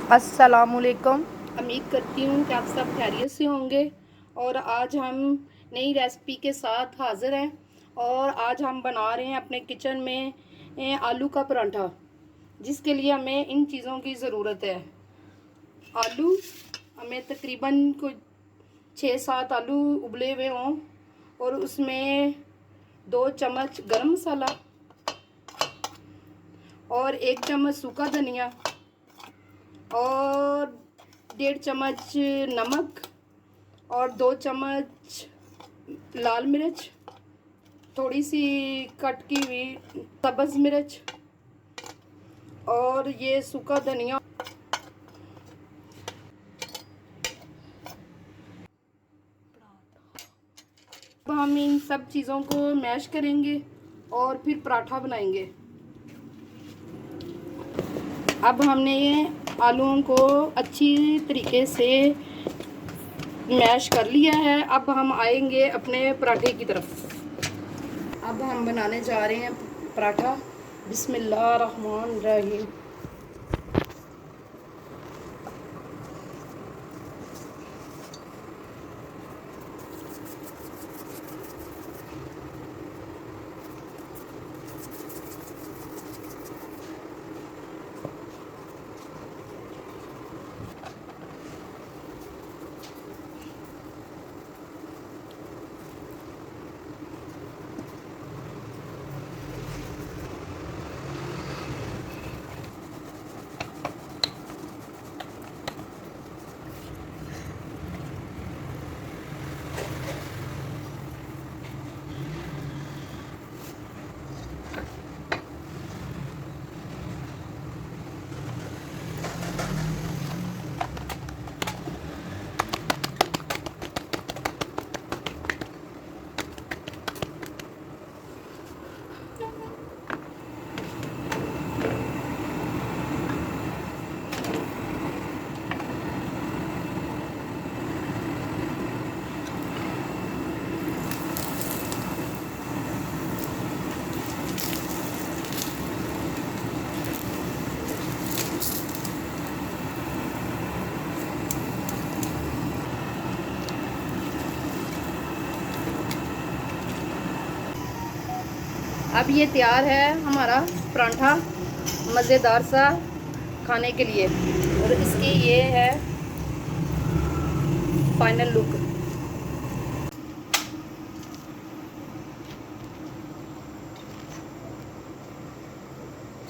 अस्सलामुअलैकुम। उम्मीद करती हूँ कि आप सब खैरियत से होंगे। और आज हम नई रेसिपी के साथ हाज़िर हैं। और आज हम बना रहे हैं अपने किचन में आलू का पराठा, जिसके लिए हमें इन चीज़ों की ज़रूरत है। आलू हमें तकरीबन कुछ 6-7 आलू उबले हुए हों, और उसमें 2 चम्मच गरम मसाला और 1 चम्मच सूखा धनिया और 1.5 चम्मच नमक और 2 चम्मच लाल मिर्च, थोड़ी सी कट की हुई सब्ज़ मिर्च और ये सूखा धनिया। अब हम इन सब चीज़ों को मैश करेंगे और फिर पराठा बनाएंगे। अब हमने ये आलूओं को अच्छी तरीके से मैश कर लिया है। अब हम आएंगे अपने पराठे की तरफ। अब हम बनाने जा रहे हैं पराठा। बिस्मिल्लाहिर्रहमानिर्रहीम। अब ये तैयार है हमारा पराठा, मज़ेदार सा खाने के लिए। और इसकी ये है फाइनल लुक।